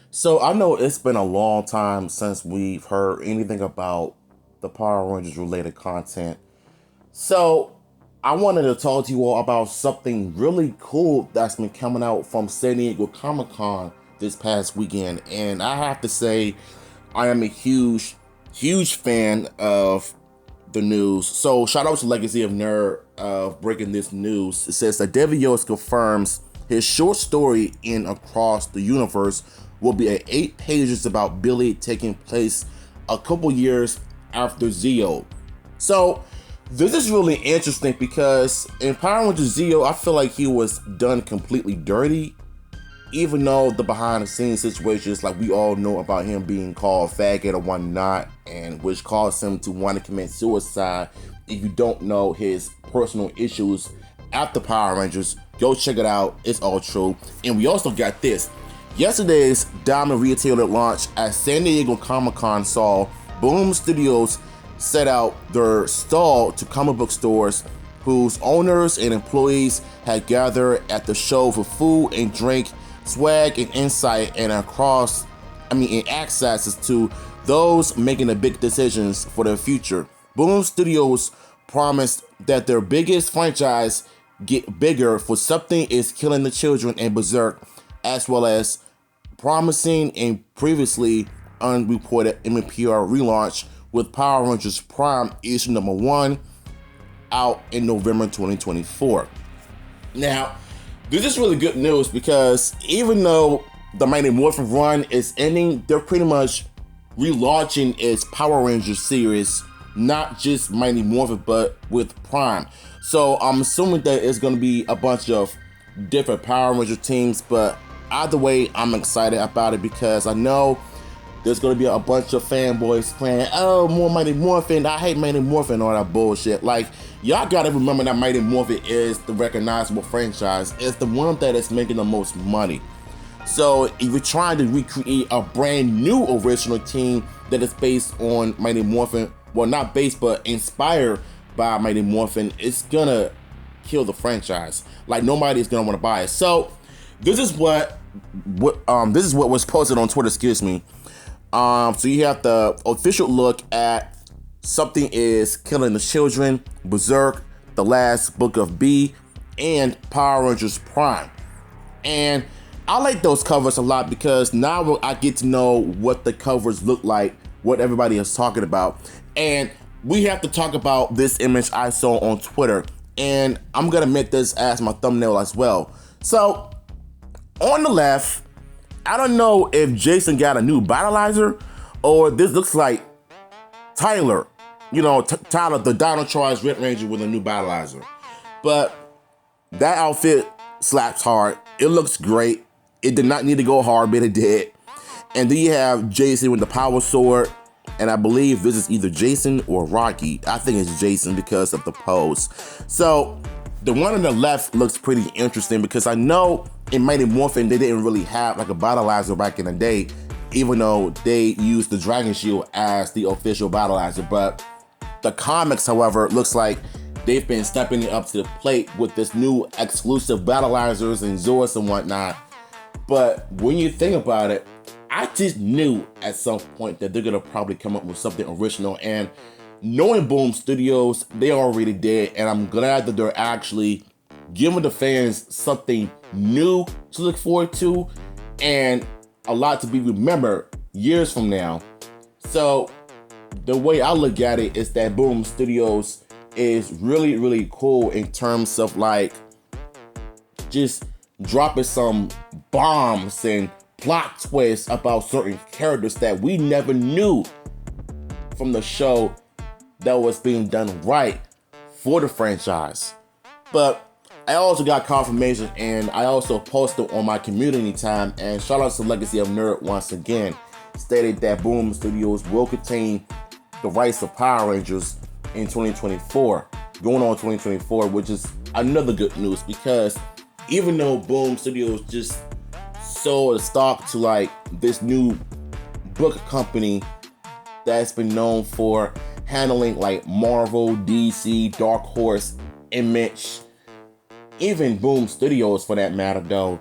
So I know it's been a long time since we've heard anything about the Power Rangers related content. So I wanted to talk to you all about something really cool that's been coming out from San Diego Comic Con this past weekend. And I have to say, I am a huge fan of the news. So shout out to Legacy of Nerd of breaking this news. It says that Devios confirms his short story in Across the Universe will be at 8 pages about Billy taking place a couple years after Zeo. So this is really interesting because in Power Rangers Zeo, I feel like he was done completely dirty, even though the behind the scenes situations, like we all know about him being called faggot or whatnot, and which caused him to want to commit suicide. If you don't know his personal issues after Power Rangers, go check it out. It's all true. And we also got this. Yesterday's Diamond Retailer launch at San Diego Comic Con saw Boom Studios set out their stall to comic book stores whose owners and employees had gathered at the show for food and drink, swag and insight, and and accesses to those making the big decisions for their future. Boom Studios promised that their biggest franchise get bigger for Something is Killing the Children and Berserk, as well as promising and previously unreported MPR relaunch with Power Rangers Prime issue number 1 out in November 2024. Now, this is really good news because even though the Mighty Morphin run is ending, they're pretty much relaunching its Power Rangers series, not just Mighty Morphin, but with Prime. So I'm assuming that it's going to be a bunch of different Power Ranger teams, but either way, I'm excited about it because I know there's gonna be a bunch of fanboys playing, oh, more Mighty Morphin, I hate Mighty Morphin, all that bullshit. Like, y'all gotta remember that Mighty Morphin is the recognizable franchise. It's the one that is making the most money. So if you're trying to recreate a brand new original team that is based on Mighty Morphin, well, not based, but inspired by Mighty Morphin, it's gonna kill the franchise. Like, nobody's gonna wanna buy it. So this is what was posted on Twitter, excuse me. So you have the official look at Something is Killing the Children, Berserk, The Last Book of B, and Power Rangers Prime. And I like those covers a lot because now I get to know what the covers look like, what everybody is talking about. And we have to talk about this image I saw on Twitter. And I'm going to make this as my thumbnail as well. So, on the left, I don't know if Jason got a new battleizer or this looks like Tyler. Tyler, the Dino Charge Red Ranger with a new battleizer. But that outfit slaps hard. It looks great. It did not need to go hard, but it did. And then you have Jason with the power sword. And I believe this is either Jason or Rocky. I think it's Jason because of the pose. So the one on the left looks pretty interesting because I know in Mighty Morphin they didn't really have like a battleizer back in the day, even though they used the Dragon Shield as the official battleizer. But the comics, however, looks like they've been stepping it up to the plate with this new exclusive battleizers and Zords and whatnot. But when you think about it, I just knew at some point that they're gonna probably come up with something original, and knowing Boom Studios, they already did, and I'm glad that they're actually giving the fans something new to look forward to and a lot to be remembered years from now. So the way I look at it is that Boom Studios is really cool in terms of like just dropping some bombs and plot twists about certain characters that we never knew from the show that was being done right for the franchise. But I also got confirmation, and I also posted on my community time, and shout out to Legacy of Nerd once again, stated that Boom Studios will contain the rights of Power Rangers in 2024, going on 2024, which is another good news because even though Boom Studios just sold a stock to like this new book company that's been known for handling like Marvel, DC, Dark Horse, Image, even Boom Studios for that matter though.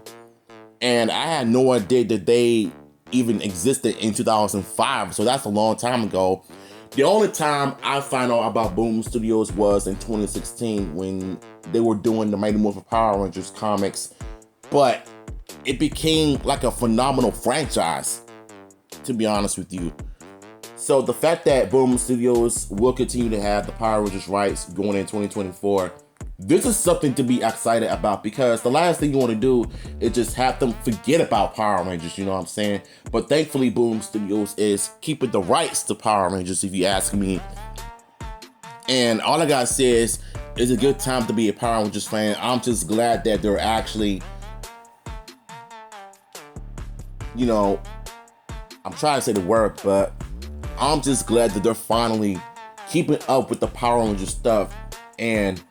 And I had no idea that they even existed in 2005, so that's a long time ago. The only time I found out about Boom Studios was in 2016 when they were doing the Mighty Morphin Power Rangers comics, but it became like a phenomenal franchise, to be honest with you. So the fact that Boom Studios will continue to have the Power Rangers rights going in 2024, this is something to be excited about, because the last thing you want to do is just have them forget about Power Rangers, you know what I'm saying? But thankfully, Boom Studios is keeping the rights to Power Rangers, if you ask me. And all I gotta say is, it's a good time to be a Power Rangers fan. I'm just glad that they're actually, you know, I'm trying to say the word, but I'm just glad that they're finally keeping up with the Power Rangers stuff and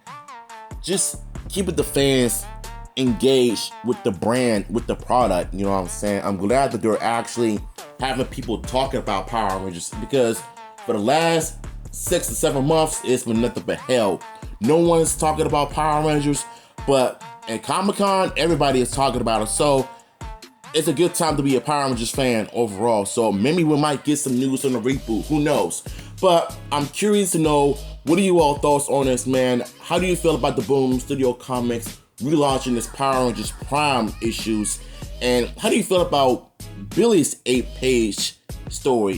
just keeping the fans engaged with the brand, with the product, you know what I'm saying? I'm glad that they're actually having people talking about Power Rangers, because for the last 6 to 7 months, it's been nothing but hell. No one's talking about Power Rangers, but at Comic-Con, everybody is talking about it. So it's a good time to be a Power Rangers fan overall. So maybe we might get some news on the reboot. Who knows? But I'm curious to know, what are you all thoughts on this, man? How do you feel about the Boom Studio Comics relaunching this Power Rangers Prime issues? And how do you feel about Billy's 8-page story?